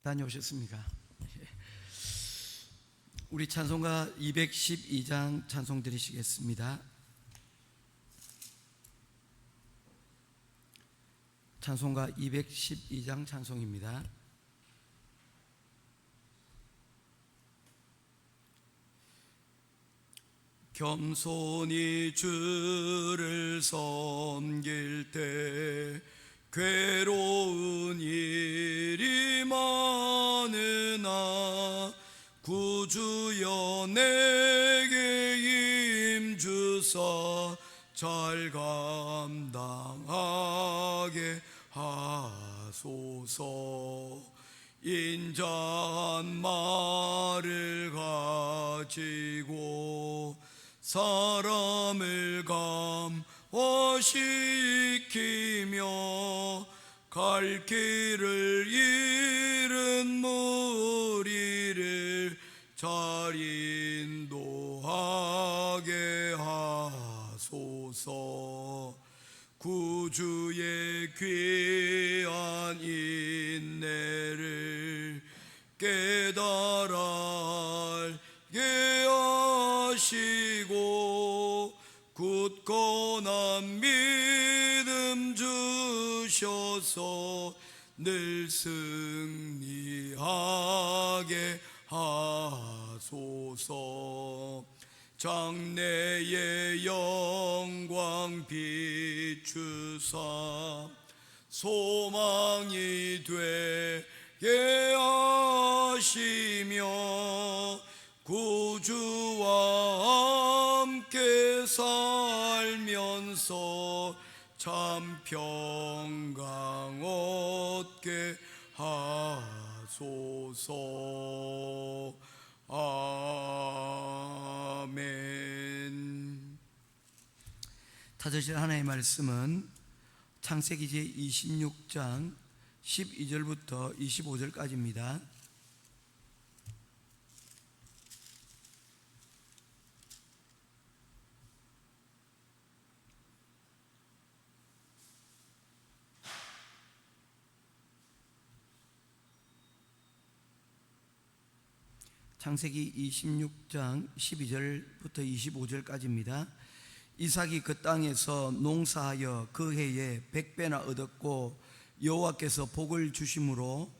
다녀오셨습니까? 우리 찬송가 212장 찬송 드리시겠습니다. 찬송가 212장 찬송입니다. 겸손히 주를 섬길 때 괴로운 일이 많으나 구주여 내게 힘주사 잘 감당하게 하소서. 인자한 말을 가지고 사람을 감화시키며 갈 길을 잃은 무리를 잘 인도하게 하소서. 구주의 귀한 인내를 깨달아 알게 하시고 굳건한 믿음 주셔서 늘 승리하게 하소서. 장래의 영광 비추사 소망이 되게 하시며 구주와 함께 살면서 참 평강 얻게 하소서. 아멘. 찾으실 하나님의 말씀은 창세기 제26장 12절부터 25절까지입니다. 창세기 26장 12절부터 25절까지입니다. 이삭이 그 땅에서 농사하여 그 해에 100배나 얻었고 여호와께서 복을 주심으로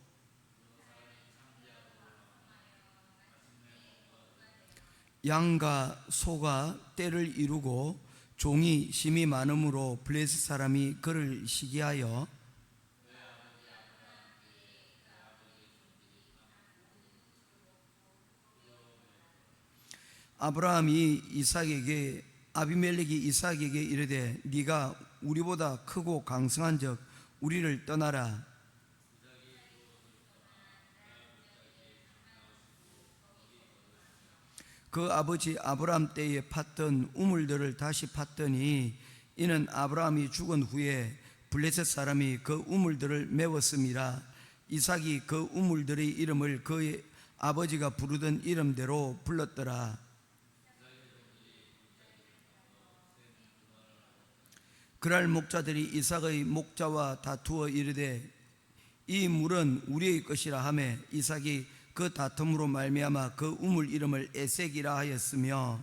양과 소가 때를 이루고 종이 심이 많음으로 블레셋 사람이 그를 시기하여 아비멜렉이 이삭에게 이르되 네가 우리보다 크고 강성한즉 우리를 떠나라. 그 아버지 아브라함 때에 팠던 우물들을 다시 팠더니 이는 아브라함이 죽은 후에 블레셋 사람이 그 우물들을 메웠음이라. 이삭이 그 우물들의 이름을 그의 아버지가 부르던 이름대로 불렀더라. 그날 목자들이 이삭의 목자와 다투어 이르되 이 물은 우리의 것이라 하매 이삭이 그 다툼으로 말미암아 그 우물 이름을 에색이라 하였으며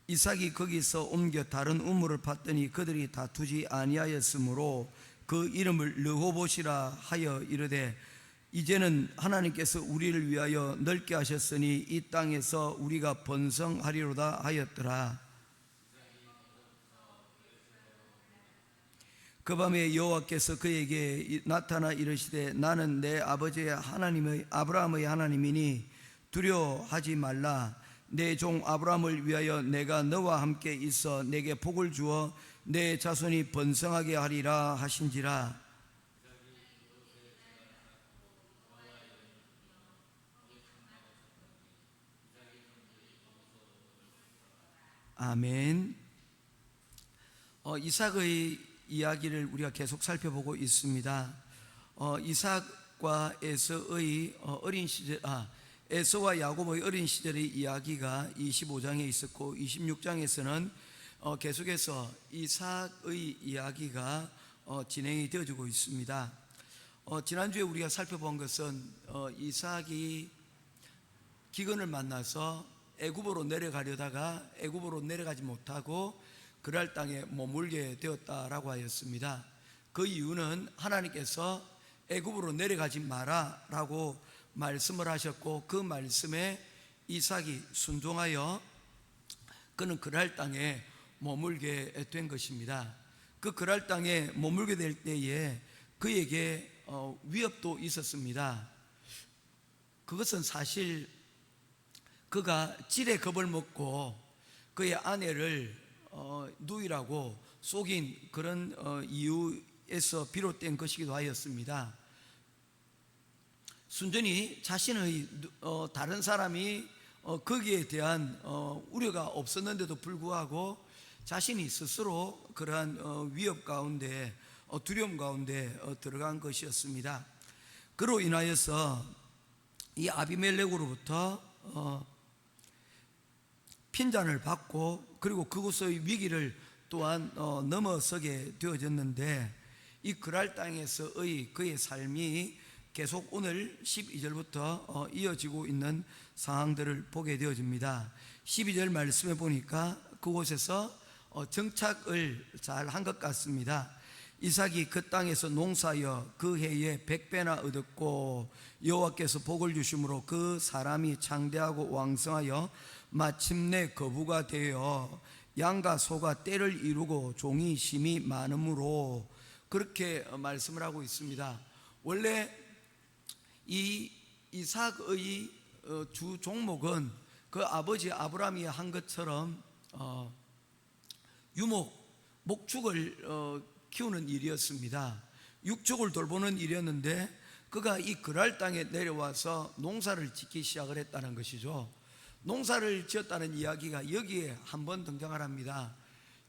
이삭이 거기서 옮겨 다른 우물을 팠더니 그들이 다투지 아니하였으므로 그 이름을 르호봇이라 하여 이르되 이제는 하나님께서 우리를 위하여 넓게 하셨으니 이 땅에서 우리가 번성하리로다 하였더라. 그 밤에 여호와께서 그에게 나타나 이르시되 나는 내 아버지의 하나님의 아브라함의 하나님이니 두려워하지 말라. 내 종 아브라함을 위하여 내가 너와 함께 있어 내게 복을 주어 내 자손이 번성하게 하리라 하신지라. 아멘. 이삭의 이야기를 우리가 계속 살펴보고 있습니다. 이삭과 에서의 어린 시절, 에서와 야곱의 어린 시절의 이야기가 25장에 있었고 26장에서는 계속해서 이삭의 이야기가 진행이 되어지고 있습니다. 지난주에 우리가 살펴본 것은 이삭이 기근을 만나서 애굽으로 내려가려다가 애굽으로 내려가지 못하고 그랄 땅에 머물게 되었다라고 하였습니다. 그 이유는 하나님께서 애굽으로 내려가지 마라 라고 말씀을 하셨고, 그 말씀에 이삭이 순종하여 그는 그랄 땅에 머물게 된 것입니다. 그 그랄 땅에 머물게 될 때에 그에게 위협도 있었습니다. 그것은 사실 그가 찔의 겁을 먹고 그의 아내를 누이라고 속인 그런 이유에서 비롯된 것이기도 하였습니다. 순전히 자신의 다른 사람이 거기에 대한 우려가 없었는데도 불구하고 자신이 스스로 그러한 위협 가운데 두려움 가운데 들어간 것이었습니다. 그로 인하여서 이 아비멜렉으로부터 핀잔을 받고 그리고 그곳의 위기를 또한 넘어서게 되어졌는데, 이 그랄 땅에서의 그의 삶이 계속 오늘 12절부터 이어지고 있는 상황들을 보게 되어집니다. 12절 말씀에 보니까 그곳에서 정착을 잘 한 것 같습니다. 이삭이 그 땅에서 농사하여 그 해에 100배나 얻었고 여호와께서 복을 주심으로 그 사람이 창대하고 왕성하여 마침내 거부가 되어 양과 소가 떼를 이루고 종이 심이 많으므로, 그렇게 말씀을 하고 있습니다. 원래 이 이삭의 주 종목은 그 아버지 아브라함이 한 것처럼 목축을 키우는 일이었습니다. 육축을 돌보는 일이었는데 그가 이 그랄 땅에 내려와서 농사를 짓기 시작을 했다는 것이죠. 농사를 지었다는 이야기가 여기에 한번 등장을 합니다.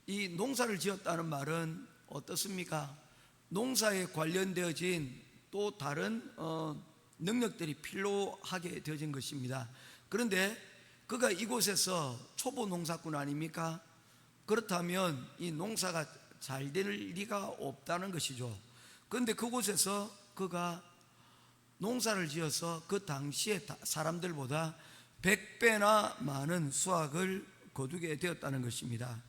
이 농사를 지었다는 말은 어떻습니까? 농사에 관련되어진 또 다른 능력들이 필요하게 되어진 것입니다. 그런데 그가 이곳에서 초보 농사꾼 아닙니까? 그렇다면 이 농사가 잘 될 리가 없다는 것이죠. 그런데 그곳에서 그가 농사를 지어서 그 당시에 사람들보다 100배나 많은 수확을 거두게 되었다는 것입니다.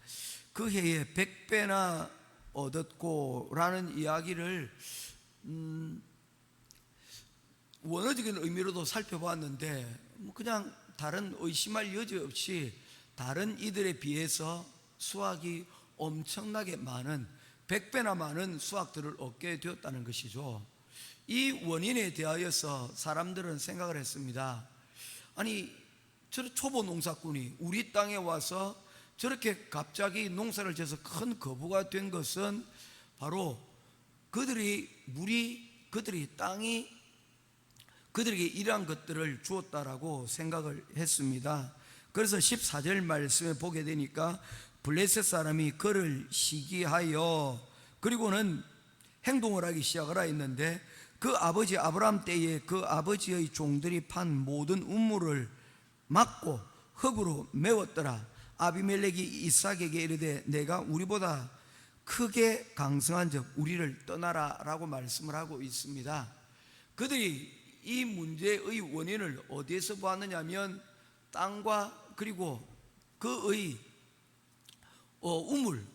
그 해에 100배나 얻었고 라는 이야기를 원어적인 의미로도 살펴보았는데 그냥 다른 의심할 여지 없이 다른 이들에 비해서 수확이 엄청나게 많은 100배나 많은 수확들을 얻게 되었다는 것이죠. 이 원인에 대하여서 사람들은 생각을 했습니다. 아니, 저 초보 농사꾼이 우리 땅에 와서 저렇게 갑자기 농사를 지어서 큰 거부가 된 것은 바로 그들이 땅이 그들에게 이러한 것들을 주었다라고 생각을 했습니다. 그래서 14절 말씀에 보게 되니까 블레셋 사람이 그를 시기하여 그리고는 행동을 하기 시작을 하였는데, 그 아버지 아브라함 때에 그 아버지의 종들이 판 모든 우물을 막고 흙으로 메웠더라. 아비멜렉이 이삭에게 이르되 내가 우리보다 크게 강성한즉 우리를 떠나라 라고 말씀을 하고 있습니다. 그들이 이 문제의 원인을 어디에서 보았느냐 하면 땅과 그리고 그의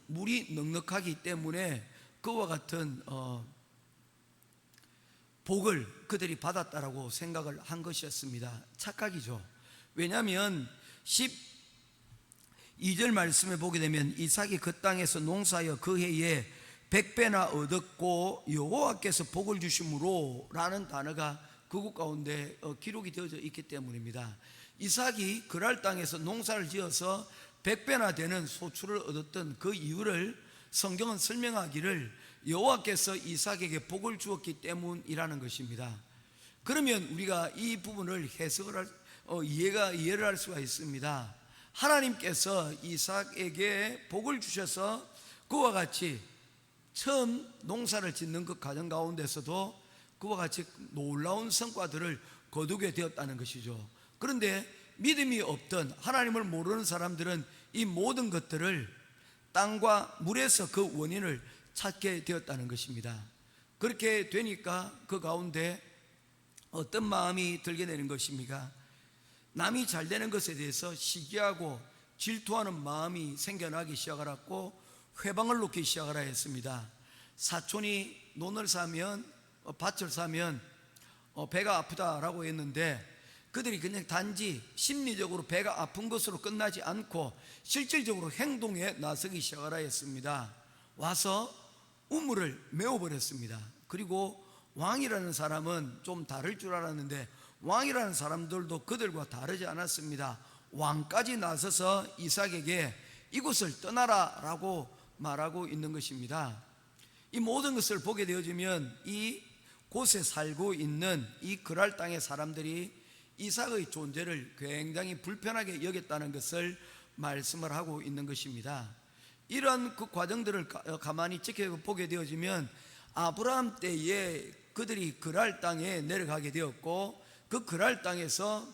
물이 넉넉하기 때문에 그와 같은 복을 그들이 받았다라고 생각을 한 것이었습니다. 착각이죠. 왜냐하면 12절 말씀에 보게 되면 이삭이 그 땅에서 농사하여 그 해에 100배나 얻었고 여호와께서 복을 주심으로 라는 단어가 그곳 가운데 기록이 되어져 있기 때문입니다. 이삭이 그랄 땅에서 농사를 지어서 100배나 되는 소출을 얻었던 그 이유를 성경은 설명하기를 여호와께서 이삭에게 복을 주었기 때문이라는 것입니다. 그러면 우리가 이 부분을 이해를 할 수가 있습니다. 하나님께서 이삭에게 복을 주셔서 그와 같이 처음 농사를 짓는 그 과정 가운데서도 그와 같이 놀라운 성과들을 거두게 되었다는 것이죠. 그런데 믿음이 없던 하나님을 모르는 사람들은 이 모든 것들을 땅과 물에서 그 원인을 찾게 되었다는 것입니다. 그렇게 되니까 그 가운데 어떤 마음이 들게 되는 것입니까? 남이 잘 되는 것에 대해서 시기하고 질투하는 마음이 생겨나기 시작하고 회방을 놓기 시작하라 했습니다. 사촌이 논을 사면 밭을 사면 배가 아프다라고 했는데 그들이 그냥 단지 심리적으로 배가 아픈 것으로 끝나지 않고 실질적으로 행동에 나서기 시작하라 했습니다. 와서 우물을 메워버렸습니다. 그리고 왕이라는 사람은 좀 다를 줄 알았는데 왕이라는 사람들도 그들과 다르지 않았습니다. 왕까지 나서서 이삭에게 이곳을 떠나라 라고 말하고 있는 것입니다. 이 모든 것을 보게 되어지면 이 곳에 살고 있는 이 그랄 땅의 사람들이 이삭의 존재를 굉장히 불편하게 여겼다는 것을 말씀을 하고 있는 것입니다. 이런 그 과정들을 가만히 지켜보게 되어지면 아브라함 때에 그들이 그랄 땅에 내려가게 되었고 그 그랄 땅에서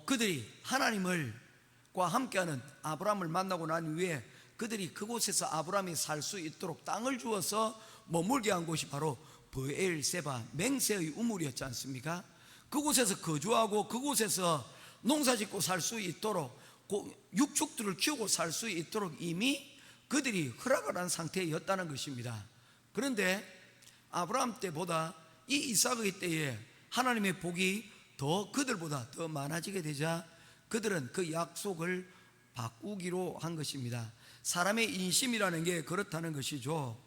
그들이 하나님과 함께하는 아브라함을 만나고 난 후에 그들이 그곳에서 아브라함이 살 수 있도록 땅을 주어서 머물게 한 곳이 바로 브엘세바 맹세의 우물이었지 않습니까? 그곳에서 거주하고 그곳에서 농사짓고 살 수 있도록 육축들을 키우고 살 수 있도록 이미 그들이 허락을 한 상태였다는 것입니다. 그런데 아브라함 때보다 이 이삭의 때에 하나님의 복이 더 그들보다 더 많아지게 되자 그들은 그 약속을 바꾸기로 한 것입니다. 사람의 인심이라는 게 그렇다는 것이죠.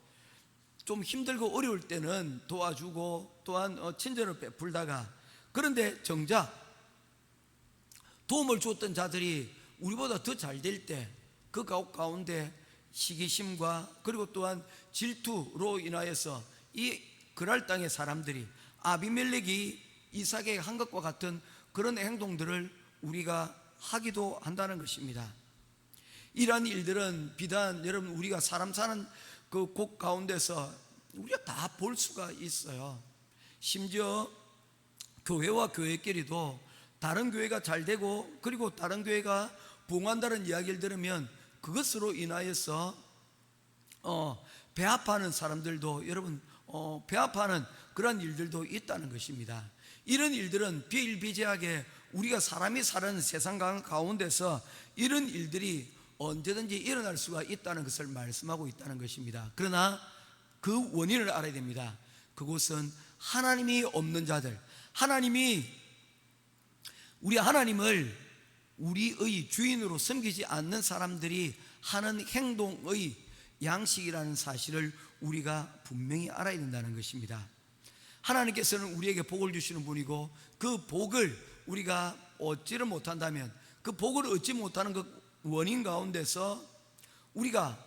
좀 힘들고 어려울 때는 도와주고 또한 친절을 베풀다가 그런데 정작 도움을 주었던 자들이 우리보다 더 잘 될 때 그 가운데 시기심과 그리고 또한 질투로 인하여서 이 그랄 땅의 사람들이 아비멜렉이 이삭에게 한 것과 같은 그런 행동들을 우리가 하기도 한다는 것입니다. 이러한 일들은 비단 여러분 우리가 사람 사는 그 곳 가운데서 우리가 다 볼 수가 있어요. 심지어 교회와 교회끼리도 다른 교회가 잘 되고 그리고 다른 교회가 부흥한다는 이야기를 들으면 그것으로 인하여서 배합하는 사람들도 여러분 배합하는 그런 일들도 있다는 것입니다. 이런 일들은 비일비재하게 우리가 사람이 사는 세상 가운데서 이런 일들이 언제든지 일어날 수가 있다는 것을 말씀하고 있다는 것입니다. 그러나 그 원인을 알아야 됩니다. 그곳은 하나님이 없는 자들, 우리 하나님을 우리의 주인으로 섬기지 않는 사람들이 하는 행동의 양식이라는 사실을 우리가 분명히 알아야 된다는 것입니다. 하나님께서는 우리에게 복을 주시는 분이고 그 복을 우리가 얻지를 못한다면 그 복을 얻지 못하는 그 원인 가운데서 우리가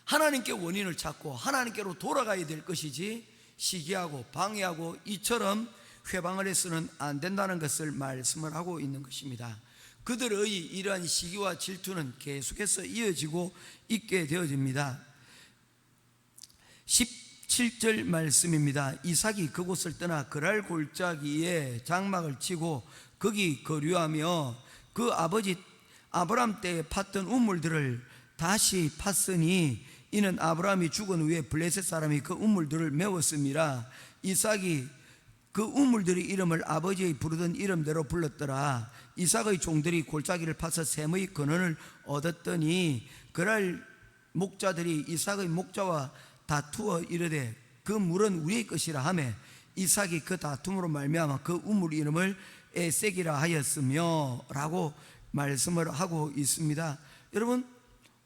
하나님께 원인을 찾고 하나님께로 돌아가야 될 것이지 시기하고 방해하고 이처럼 회방을 해서는 안 된다는 것을 말씀을 하고 있는 것입니다. 그들의 이러한 시기와 질투는 계속해서 이어지고 있게 되어집니다. 17절 말씀입니다. 이삭이 그곳을 떠나 그랄 골짜기에 장막을 치고 거기 거류하며 그 아버지 아브라함 때에 팠던 우물들을 다시 팠으니 이는 아브라함이 죽은 후에 블레셋 사람이 그 우물들을 메웠습니다. 이삭이 그 우물들의 이름을 아버지의 부르던 이름대로 불렀더라. 이삭의 종들이 골짜기를 파서 샘의 근원을 얻었더니 그랄 목자들이 이삭의 목자와 다투어 이르되 그 물은 우리의 것이라 하며 이삭이 그 다툼으로 말미암아 그 우물 이름을 에색이라 하였으며 라고 말씀을 하고 있습니다. 여러분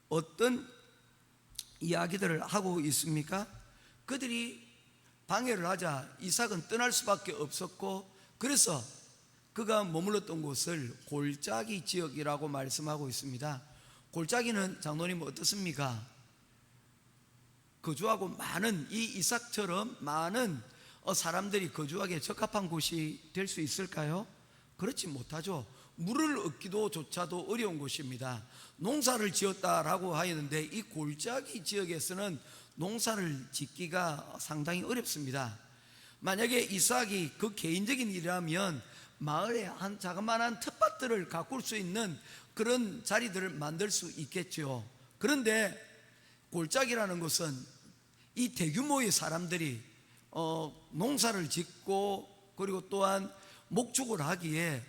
어떤 이야기들을 하고 있습니까? 그들이 방해를 하자 이삭은 떠날 수밖에 없었고 그래서 그가 머물렀던 곳을 골짜기 지역이라고 말씀하고 있습니다. 골짜기는 장로님 어떻습니까? 거주하고 많은 이 이삭처럼 많은 사람들이 거주하기에 적합한 곳이 될 수 있을까요? 그렇지 못하죠. 물을 얻기도 조차도 어려운 곳입니다. 농사를 지었다라고 하였는데 이 골짜기 지역에서는 농사를 짓기가 상당히 어렵습니다. 만약에 이삭이 그 개인적인 일이라면 마을에 한 자그마한 텃밭들을 가꿀 수 있는 그런 자리들을 만들 수 있겠죠. 그런데 골짜기라는 것은 이 대규모의 사람들이 농사를 짓고 그리고 또한 목축을 하기에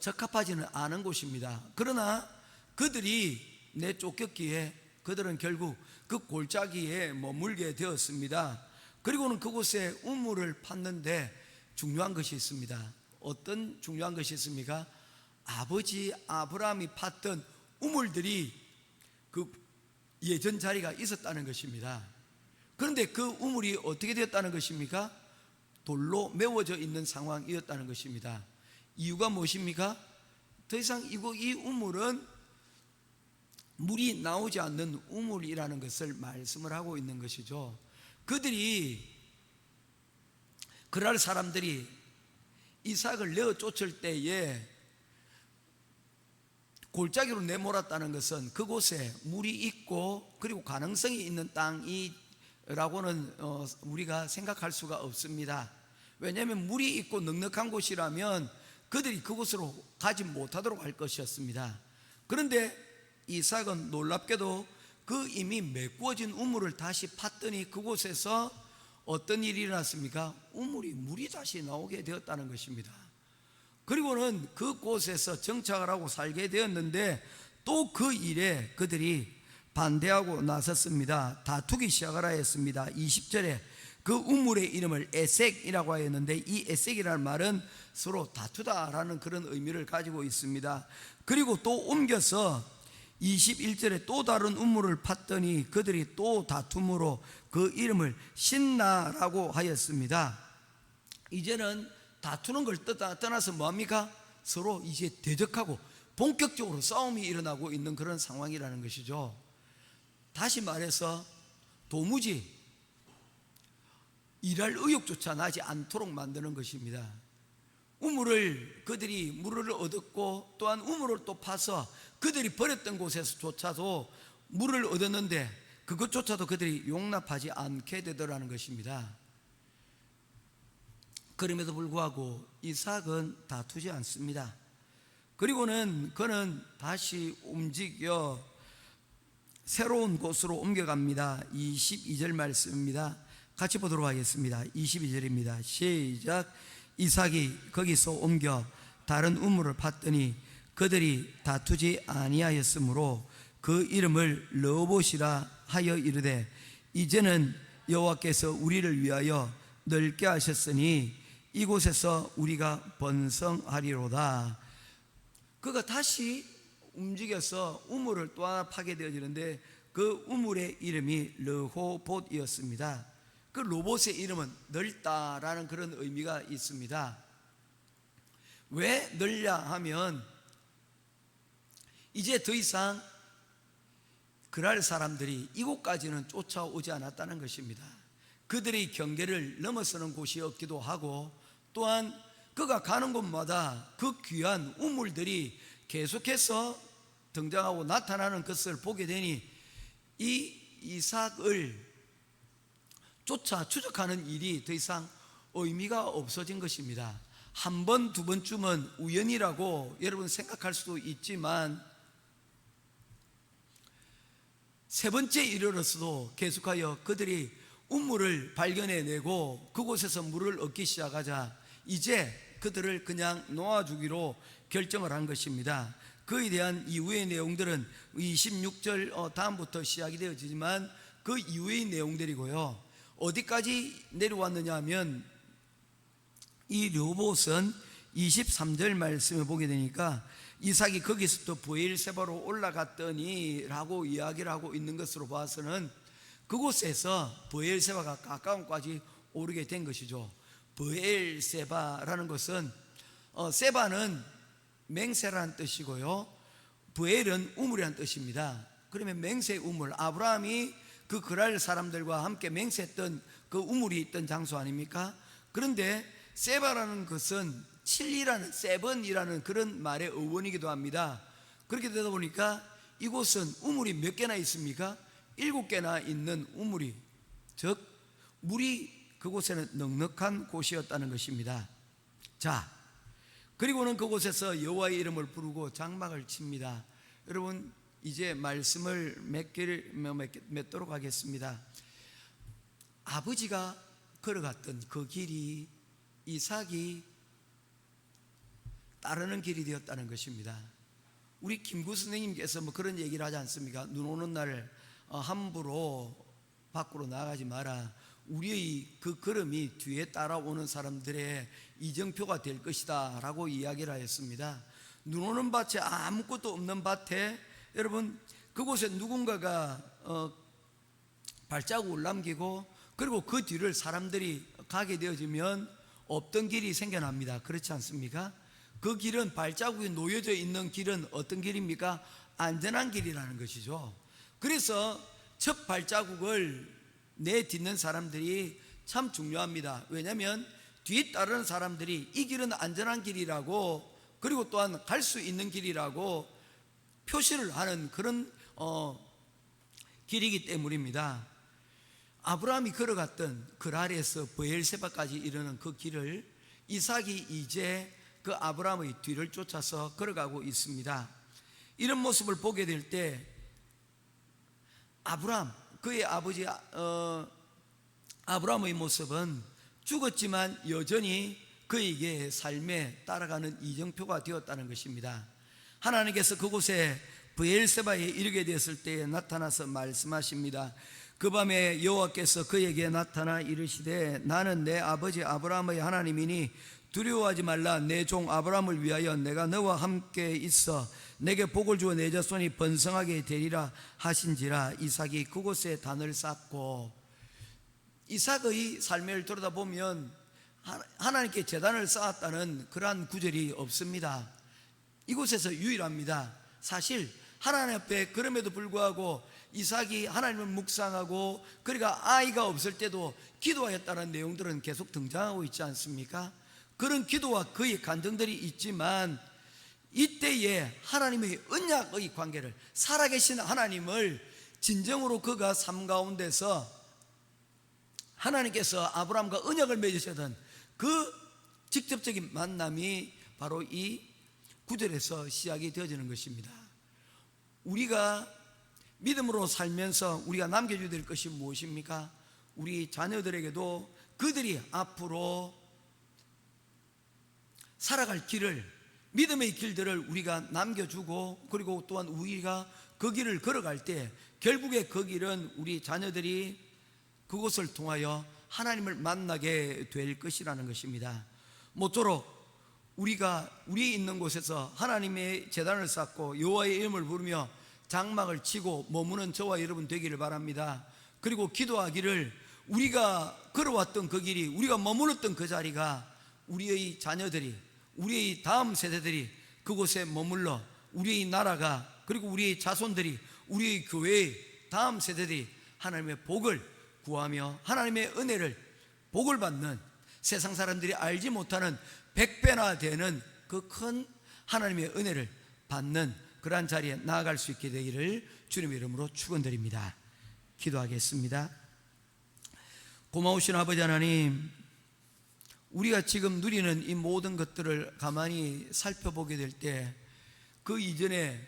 적합하지는 않은 곳입니다. 그러나 그들이 내쫓겼기에 그들은 결국 그 골짜기에 머물게 되었습니다. 그리고는 그곳에 우물을 팠는데 중요한 것이 있습니다. 어떤 중요한 것이 있습니까? 아버지 아브라함이 팠던 우물들이 그 예전 자리가 있었다는 것입니다. 그런데 그 우물이 어떻게 되었다는 것입니까? 돌로 메워져 있는 상황이었다는 것입니다. 이유가 무엇입니까? 더 이상 이 우물은 물이 나오지 않는 우물이라는 것을 말씀을 하고 있는 것이죠. 그럴 사람들이 이삭을 내어 쫓을 때에 골짜기로 내몰았다는 것은 그곳에 물이 있고 그리고 가능성이 있는 땅이라고는 우리가 생각할 수가 없습니다. 왜냐하면 물이 있고 넉넉한 곳이라면 그들이 그곳으로 가지 못하도록 할 것이었습니다. 그런데 이삭은 놀랍게도 그 이미 메꾸어진 우물을 다시 팠더니 그곳에서 어떤 일이 일어났습니까? 물이 다시 나오게 되었다는 것입니다. 그리고는 그곳에서 정착을 하고 살게 되었는데 또 그 일에 그들이 반대하고 나섰습니다. 다투기 시작을 하였습니다. 20절에 그 우물의 이름을 에색이라고 하였는데 이 에색이라는 말은 서로 다투다라는 그런 의미를 가지고 있습니다. 그리고 또 옮겨서 21절에 또 다른 우물을 팠더니 그들이 또 다툼으로 그 이름을 신나라고 하였습니다. 이제는 다투는 걸 떠나서 뭐합니까? 서로 이제 대적하고 본격적으로 싸움이 일어나고 있는 그런 상황이라는 것이죠. 다시 말해서 도무지 일할 의욕조차 나지 않도록 만드는 것입니다. 그들이 물을 얻었고 또한 우물을 또 파서 그들이 버렸던 곳에서조차도 물을 얻었는데 그것조차도 그들이 용납하지 않게 되더라는 것입니다. 그럼에도 불구하고 이삭은 다투지 않습니다. 그리고는 그는 다시 움직여 새로운 곳으로 옮겨갑니다. 22절 말씀입니다. 같이 보도록 하겠습니다. 22절입니다. 시작. 이삭이 거기서 옮겨 다른 우물을 팠더니 그들이 다투지 아니하였으므로 그 이름을 르호봇이라 하여 이르되 이제는 여호와께서 우리를 위하여 넓게 하셨으니 이곳에서 우리가 번성하리로다. 그가 다시 움직여서 우물을 또 하나 파게 되어지는데 그 우물의 이름이 르호봇이었습니다. 그 로봇의 이름은 넓다라는 그런 의미가 있습니다. 왜 넓냐 하면 이제 더 이상 그랄 사람들이 이곳까지는 쫓아오지 않았다는 것입니다. 그들의 경계를 넘어서는 곳이 없기도 하고 또한 그가 가는 곳마다 그 귀한 우물들이 계속해서 등장하고 나타나는 것을 보게 되니 이 이삭을 쫓아 추적하는 일이 더 이상 의미가 없어진 것입니다. 한 번, 두 번쯤은 우연이라고 여러분 생각할 수도 있지만 세 번째 이르러서도 계속하여 그들이 우물을 발견해내고 그곳에서 물을 얻기 시작하자 이제 그들을 그냥 놓아주기로 결정을 한 것입니다. 그에 대한 이후의 내용들은 26절 다음부터 시작이 되어지지만 그 이후의 내용들이고요. 어디까지 내려왔느냐 하면 이 르호봇은 23절 말씀을 보게 되니까 이삭이 거기서부터 브엘세바로 올라갔더니 라고 이야기를 하고 있는 것으로 봐서는 그곳에서 브엘세바가 가까운 곳까지 오르게 된 것이죠. 브엘세바라는 것은 세바는 맹세라는 뜻이고요, 브엘은 우물이라는 뜻입니다. 그러면 맹세 우물, 아브라함이 그 그랄 사람들과 함께 맹세했던 그 우물이 있던 장소 아닙니까? 그런데 세바라는 것은 7이라는 세븐이라는 그런 말의 어원이기도 합니다. 그렇게 되다 보니까 이곳은 우물이 몇 개나 있습니까? 7개나 있는 우물이, 즉 물이 그곳에는 넉넉한 곳이었다는 것입니다. 자, 그리고는 그곳에서 여호와의 이름을 부르고 장막을 칩니다. 여러분, 이제 말씀을 맺도록 하겠습니다. 아버지가 걸어갔던 그 길이 이삭이 따르는 길이 되었다는 것입니다. 우리 김구 선생님께서 뭐 그런 얘기를 하지 않습니까? 눈 오는 날 함부로 밖으로 나가지 마라. 우리의 그 걸음이 뒤에 따라오는 사람들의 이정표가 될 것이다 라고 이야기를 하였습니다. 눈 오는 밭에 아무것도 없는 밭에 여러분, 그곳에 누군가가 발자국을 남기고 그리고 그 뒤를 사람들이 가게 되어지면 없던 길이 생겨납니다. 그렇지 않습니까? 그 길은, 발자국이 놓여져 있는 길은 어떤 길입니까? 안전한 길이라는 것이죠. 그래서 첫 발자국을 내딛는 사람들이 참 중요합니다. 왜냐하면 뒤에 따르는 사람들이 이 길은 안전한 길이라고, 그리고 또한 갈 수 있는 길이라고 표시를 하는 그런 길이기 때문입니다. 아브라함이 걸어갔던 그랄에서 브엘세바까지 이르는 그 길을 이삭이 이제 그 아브라함의 뒤를 쫓아서 걸어가고 있습니다. 이런 모습을 보게 될 때 아브라함, 그의 아버지 아브라함의 모습은 죽었지만 여전히 그에게 삶에 따라가는 이정표가 되었다는 것입니다. 하나님께서 그곳에 브엘세바에 이르게 되었을 때에 나타나서 말씀하십니다. 그 밤에 여호와께서 그에게 나타나 이르시되 나는 내 아버지 아브라함의 하나님이니 두려워하지 말라. 내 종 아브라함을 위하여 내가 너와 함께 있어 내게 복을 주어 내 자손이 번성하게 되리라 하신지라. 이삭이 그곳에 단을 쌓고, 이삭의 삶을 들여다보면 하나님께 제단을 쌓았다는 그러한 구절이 없습니다. 이곳에서 유일합니다. 사실 하나님 앞에 그럼에도 불구하고 이삭이 하나님을 묵상하고 그러니까 아이가 없을 때도 기도하였다는 내용들은 계속 등장하고 있지 않습니까? 그런 기도와 그의 간증들이 있지만 이때에 하나님의 언약의 관계를, 살아계신 하나님을 진정으로 그가 삶 가운데서 하나님께서 아브라함과 언약을 맺으셨던 그 직접적인 만남이 바로 이 구절에서 시작이 되어지는 것입니다. 우리가 믿음으로 살면서 우리가 남겨줘야 될 것이 무엇입니까? 우리 자녀들에게도 그들이 앞으로 살아갈 길을, 믿음의 길들을 우리가 남겨주고, 그리고 또한 우리가 그 길을 걸어갈 때 결국에 그 길은 우리 자녀들이 그곳을 통하여 하나님을 만나게 될 것이라는 것입니다. 모쪼록 우리가 우리 있는 곳에서 하나님의 제단을 쌓고 여호와의 이름을 부르며 장막을 치고 머무는 저와 여러분 되기를 바랍니다. 그리고 기도하기를, 우리가 걸어왔던 그 길이, 우리가 머물렀던 그 자리가 우리의 자녀들이, 우리의 다음 세대들이 그곳에 머물러 우리의 나라가, 그리고 우리의 자손들이, 우리의 교회의 다음 세대들이 하나님의 복을 구하며 하나님의 은혜를, 복을 받는, 세상 사람들이 알지 못하는 100배나 되는 그 큰 하나님의 은혜를 받는 그러한 자리에 나아갈 수 있게 되기를 주님의 이름으로 축원드립니다. 기도하겠습니다. 고마우신 아버지 하나님, 우리가 지금 누리는 이 모든 것들을 가만히 살펴보게 될 때 그 이전에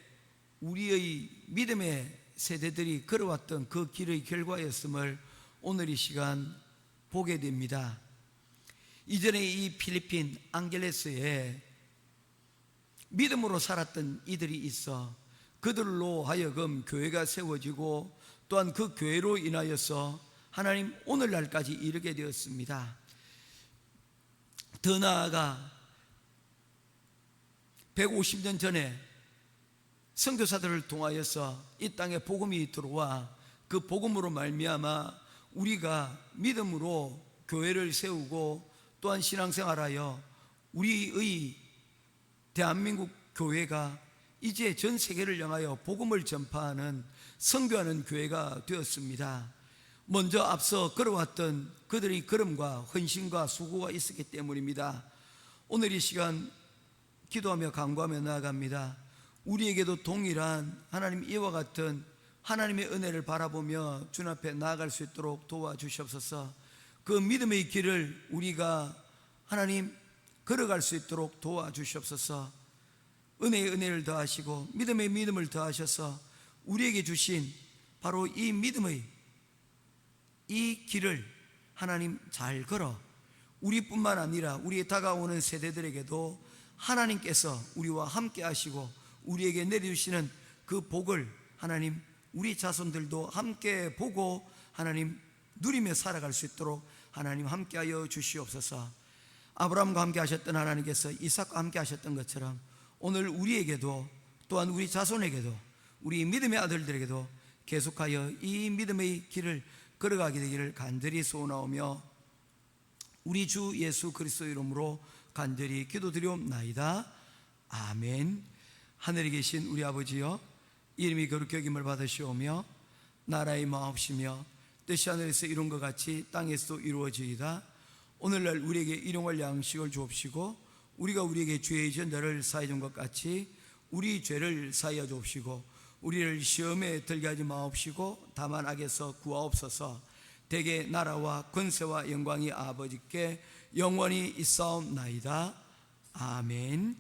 우리의 믿음의 세대들이 걸어왔던 그 길의 결과였음을 오늘 이 시간 보게 됩니다. 이전에 이 필리핀 앙겔레스에 믿음으로 살았던 이들이 있어 그들로 하여금 교회가 세워지고 또한 그 교회로 인하여서 하나님 오늘날까지 이르게 되었습니다. 더 나아가 150년 전에 선교사들을 통하여서 이 땅에 복음이 들어와 그 복음으로 말미암아 우리가 믿음으로 교회를 세우고 또한 신앙생활하여 우리의 대한민국 교회가 이제 전 세계를 향하여 복음을 전파하는, 선교하는 교회가 되었습니다. 먼저 앞서 걸어왔던 그들의 걸음과 헌신과 수고가 있었기 때문입니다. 오늘 이 시간 기도하며 간구하며 나아갑니다. 우리에게도 동일한 하나님 이와 같은 하나님의 은혜를 바라보며 주님 앞에 나아갈 수 있도록 도와주시옵소서. 그 믿음의 길을 우리가 하나님 걸어갈 수 있도록 도와주시옵소서. 은혜의 은혜를 더하시고 믿음의 믿음을 더하셔서 우리에게 주신 바로 이 믿음의 이 길을 하나님 잘 걸어 우리뿐만 아니라 우리의 다가오는 세대들에게도 하나님께서 우리와 함께 하시고 우리에게 내려주시는 그 복을 하나님 우리 자손들도 함께 보고 하나님 누리며 살아갈 수 있도록 하나님 함께하여 주시옵소서. 아브라함과 함께 하셨던 하나님께서 이삭과 함께 하셨던 것처럼 오늘 우리에게도 또한 우리 자손에게도 우리 믿음의 아들들에게도 계속하여 이 믿음의 길을 걸어가게 되기를 간절히 소원하오며 우리 주 예수 그리스도의 이름으로 간절히 기도드리옵나이다. 아멘. 하늘에 계신 우리 아버지여, 이름이 거룩히 여김을 받으시오며 나라의 마옵시며 뜻이 하늘에서 이룬 것 같이 땅에서도 이루어지이다. 오늘날 우리에게 일용할 양식을 주옵시고 우리가 우리에게 죄의 전자를 사해 준 것 같이 우리 죄를 사하여 주옵시고 우리를 시험에 들게 하지 마옵시고 다만 악에서 구하옵소서. 대개 나라와 권세와 영광이 아버지께 영원히 있사옵나이다. 아멘.